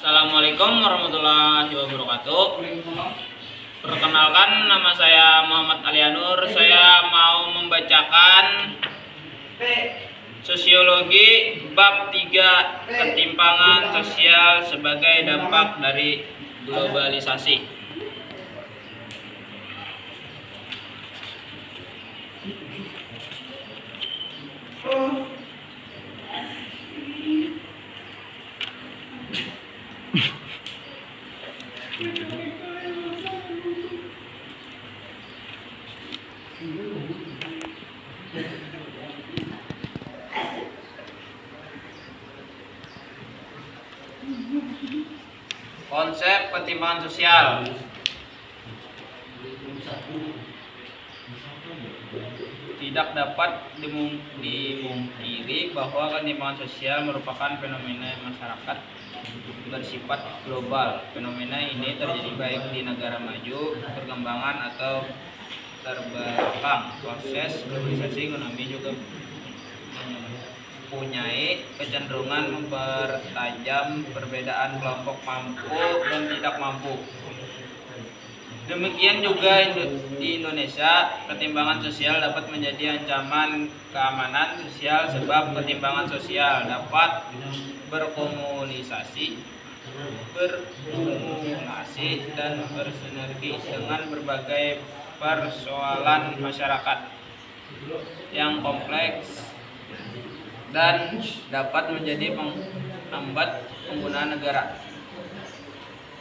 Assalamualaikum warahmatullahi wabarakatuh. Perkenalkan, nama saya Muhammad Alianur. Saya mau membacakan Sosiologi bab 3, ketimpangan sosial sebagai dampak dari globalisasi. Konsep ketimpangan sosial. Tidak dapat dimungkiri bahwa ketimpangan sosial merupakan fenomena masyarakat bersifat global. Fenomena ini terjadi baik di negara maju, perkembangan atau terbelakang. Proses globalisasi ekonomi juga mempunyai kecenderungan mempertajam perbedaan kelompok mampu dan tidak mampu. Demikian juga di Indonesia, ketimpangan sosial dapat menjadi ancaman keamanan sosial sebab ketimpangan sosial dapat berkumulasi dan bersinergi dengan berbagai persoalan masyarakat yang kompleks dan dapat menjadi penghambat penggunaan negara.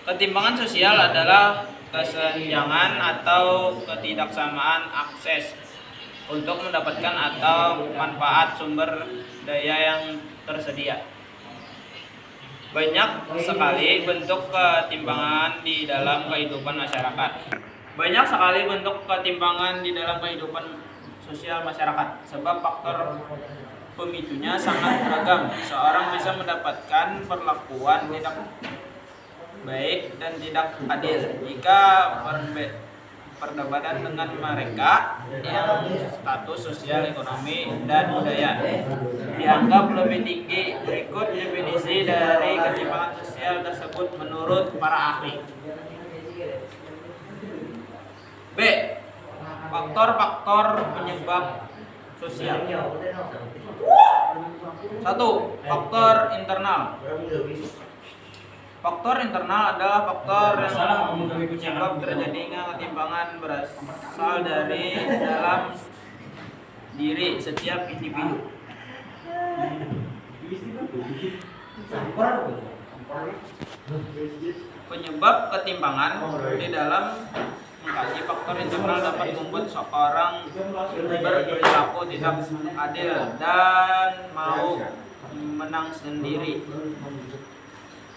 Ketimpangan sosial adalah kesenjangan atau ketidaksamaan akses untuk mendapatkan atau manfaat sumber daya yang tersedia. Banyak sekali bentuk ketimpangan di dalam kehidupan masyarakat. Banyak sekali bentuk ketimpangan di dalam kehidupan sosial masyarakat, sebab faktor pemicunya sangat beragam. Seorang bisa mendapatkan perlakuan tidak baik dan tidak adil jika perdebatan dengan mereka yang status sosial, ekonomi, dan budaya dianggap lebih tinggi. Berikut definisi dari ketimpangan sosial tersebut menurut para ahli. B. Faktor-faktor penyebab sosial. 1. Faktor internal. Faktor internal adalah faktor yang menyebab terjadinya ketimpangan berasal dari dalam diri setiap individu. Penyebab ketimpangan di dalam mengkaji faktor internal dapat membuat seorang berperilaku tidak adil dan mau menang sendiri.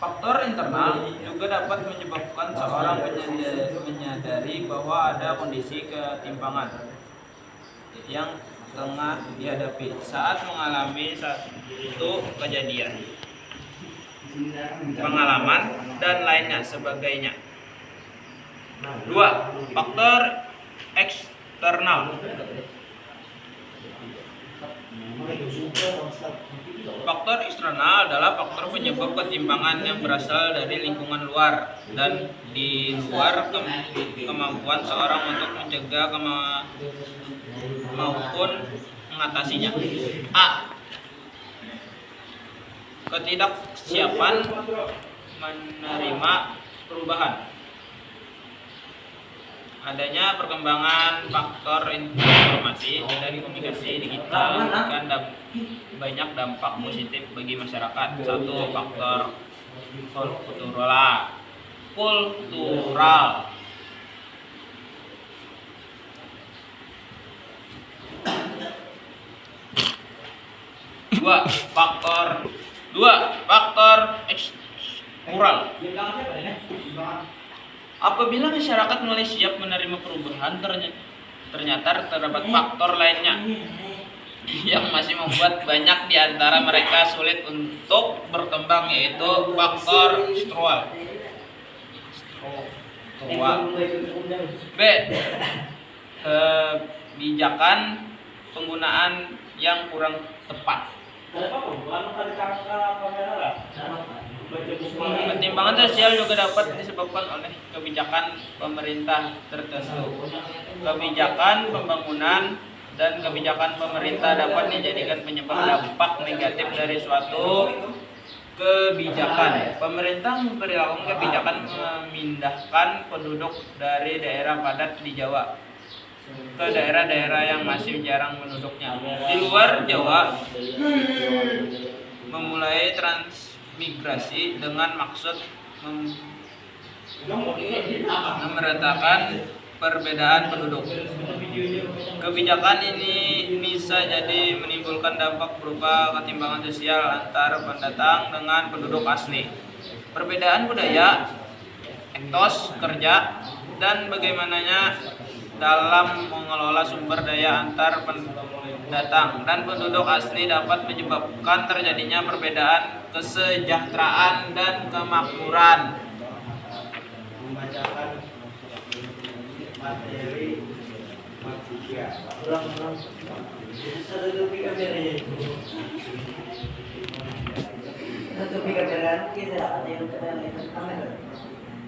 Faktor internal juga dapat menyebabkan seorang menyadari bahwa ada kondisi ketimpangan yang tengah dihadapi saat mengalami satu kejadian, pengalaman, dan lainnya sebagainya. 2. Faktor eksternal. Faktor eksternal adalah faktor penyebab ketimpangan yang berasal dari lingkungan luar dan di luar kemampuan seorang untuk mencegah maupun mengatasinya. A. Ketidaksiapan menerima perubahan. Adanya perkembangan faktor informasi dan komunikasi digital memberikan banyak dampak positif bagi masyarakat. 1. Faktor kultural. 2. Faktor ekstruktural. Apabila masyarakat mulai siap menerima perubahan, ternyata terdapat faktor lainnya yang masih membuat banyak di antara mereka sulit untuk berkembang, yaitu faktor struktural. B. Kebijakan penggunaan yang kurang tepat. Ketimpangan sosial juga dapat disebabkan oleh kebijakan pemerintah tertentu. Kebijakan pembangunan dan kebijakan pemerintah dapat dijadikan penyebab dampak negatif dari suatu kebijakan. Pemerintah memperlakukan kebijakan memindahkan penduduk dari daerah padat di Jawa ke daerah-daerah yang masih jarang penduduknya. Di luar Jawa memulai transmigrasi dengan maksud memeratakan perbedaan penduduk. Kebijakan ini bisa jadi menimbulkan dampak berupa ketimpangan sosial antar pendatang dengan penduduk asli, perbedaan budaya, etos kerja, dan bagaimananya dalam mengelola sumber daya antar pendatang dan penduduk asli dapat menyebabkan terjadinya perbedaan kesejahteraan dan kemakmuran.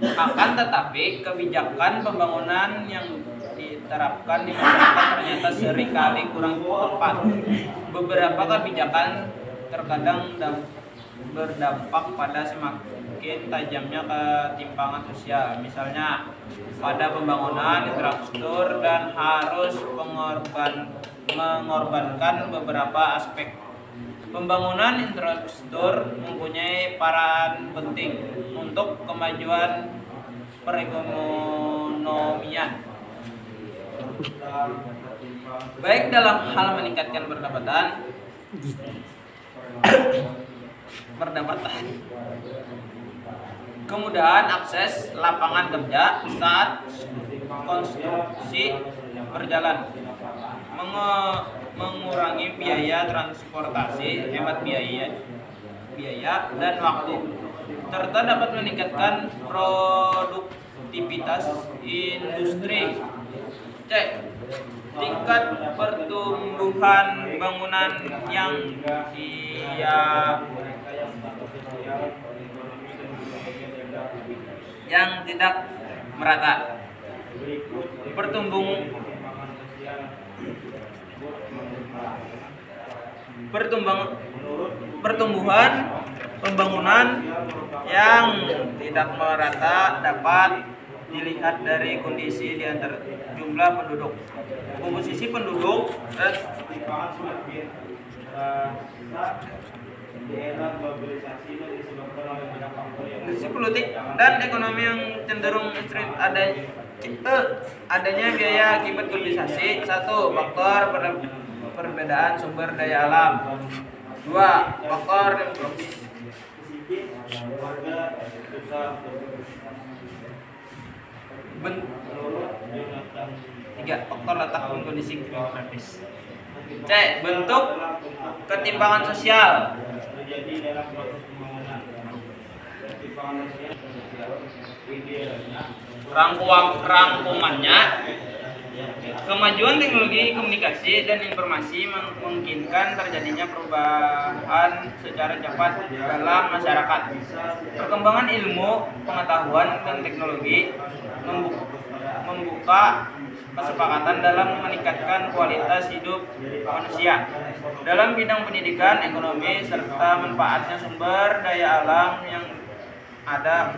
Akan tetapi kebijakan pembangunan yang diterapkan di masyarakat ternyata seringkali kurang tepat. Beberapa kebijakan terkadang berdampak pada semakin tajamnya ketimpangan sosial, misalnya pada pembangunan infrastruktur dan harus mengorbankan beberapa aspek. Pembangunan infrastruktur mempunyai peran penting untuk kemajuan perekonomian, baik dalam hal meningkatkan pendapatan, kemudahan akses lapangan kerja saat konstruksi berjalan, mengurangi biaya transportasi, hemat biaya dan waktu, serta dapat meningkatkan produktivitas industri. Cek tingkat pertumbuhan bangunan yang tidak merata. Pertumbuhan pembangunan yang tidak merata dapat dilihat dari kondisi di antara jumlah penduduk, komposisi penduduk, kondisi politik dan ekonomi yang cenderung ekstrim. Adanya biaya akibat globalisasi. 1. Faktor perbedaan sumber daya alam. 2. Faktor demografis. 3. Faktor letak dan kondisi geografis. C. Bentuk ketimpangan sosial. Rangkumannya, kemajuan teknologi komunikasi dan informasi memungkinkan terjadinya perubahan secara cepat dalam masyarakat. Perkembangan ilmu, pengetahuan, dan teknologi membuka kesepakatan dalam meningkatkan kualitas hidup manusia dalam bidang pendidikan, ekonomi, serta manfaatnya sumber daya alam yang ada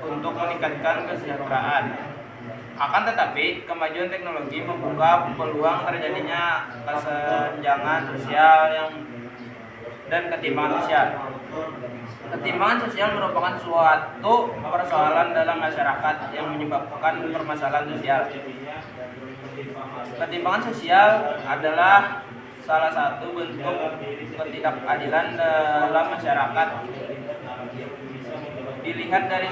untuk meningkatkan kesejahteraan. Akan tetapi, kemajuan teknologi membuka peluang terjadinya kesenjangan sosial dan ketimpangan sosial. Ketimpangan sosial merupakan suatu persoalan dalam masyarakat yang menyebabkan permasalahan sosial. Ketimpangan sosial adalah salah satu bentuk ketidakadilan dalam masyarakat. Dilihat dari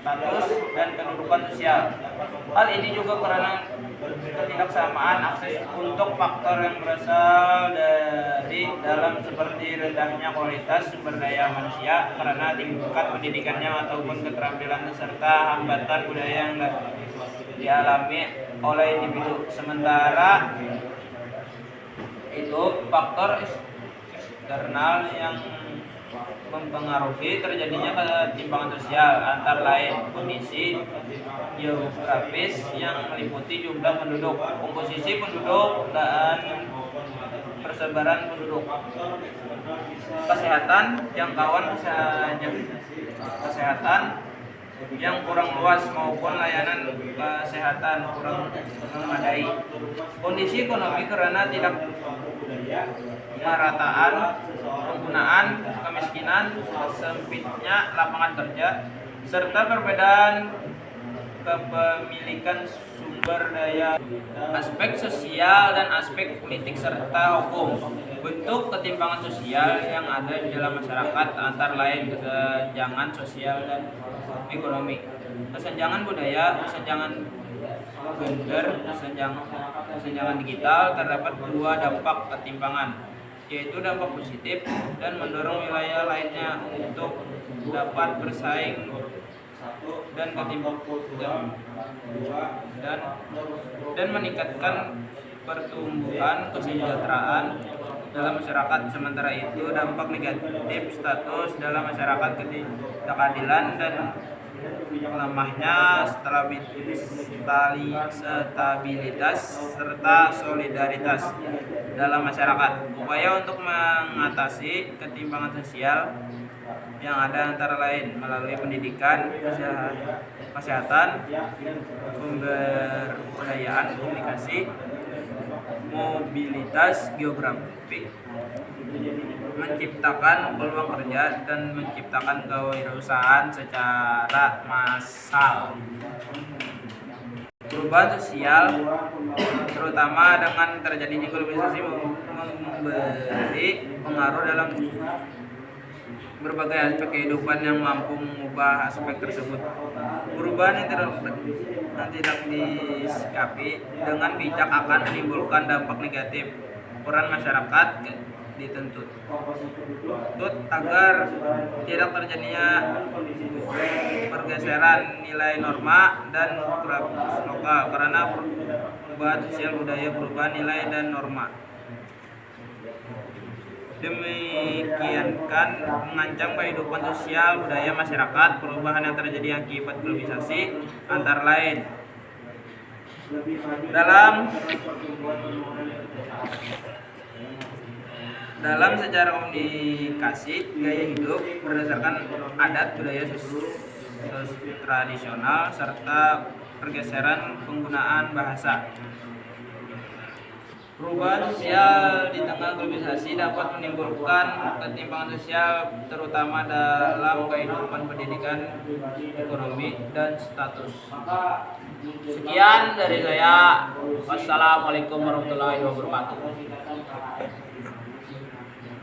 status dan kedudukan sosial. Hal ini juga karena ketidaksamaan akses untuk faktor yang berasal dari dalam seperti rendahnya kualitas sumber daya manusia karena tingkat pendidikannya ataupun keterampilan serta hambatan budaya yang dialami oleh individu. Sementara itu faktor eksternal yang mempengaruhi terjadinya ketimpangan sosial, antara lain kondisi geografis yang meliputi jumlah penduduk, komposisi penduduk, dan persebaran penduduk, kesehatan, jangkauan kesehatan yang kurang luas maupun layanan kesehatan kurang memadai, kondisi ekonomi karena tidak kemerataan penggunaan, kemiskinan, sempitnya lapangan kerja, serta perbedaan kepemilikan sumber daya, aspek sosial dan aspek politik serta hukum. Bentuk ketimpangan sosial yang ada di dalam masyarakat antara lain kesenjangan sosial dan ekonomi, kesenjangan budaya, kesenjangan gender, kesenjangan digital. Terdapat dua dampak ketimpangan, yaitu dampak positif dan mendorong wilayah lainnya untuk dapat bersaing dan dan meningkatkan pertumbuhan kesejahteraan dalam masyarakat. Sementara itu, dampak negatif status dalam masyarakat, ketidakadilan dan lemahnya stabilitas serta solidaritas dalam masyarakat. Upaya untuk mengatasi ketimpangan sosial yang ada antara lain melalui pendidikan, kesehatan, pemberdayaan, komunikasi, mobilitas geografik, menciptakan peluang kerja dan menciptakan kewirausahaan secara massal. Perubahan sosial terutama dengan terjadinya globalisasi memberi pengaruh dalam berbagai aspek kehidupan yang mampu mengubah aspek tersebut. Perubahan yang tidak disikapi dengan bijak akan menimbulkan dampak negatif. Peran masyarakat dituntut agar tidak terjadinya pergeseran nilai norma dan lokal karena perubahan sosial budaya, perubahan nilai dan norma. Demikian kan mengancam kehidupan sosial budaya masyarakat. Perubahan yang terjadi akibat globalisasi antara lain dalam secara komunikasi, gaya hidup berdasarkan adat budaya tradisional serta pergeseran penggunaan bahasa. Perubahan sosial di tengah globalisasi dapat menimbulkan ketimpangan sosial terutama dalam kehidupan pendidikan, ekonomi, dan status. Sekian dari saya. Wassalamualaikum warahmatullahi wabarakatuh.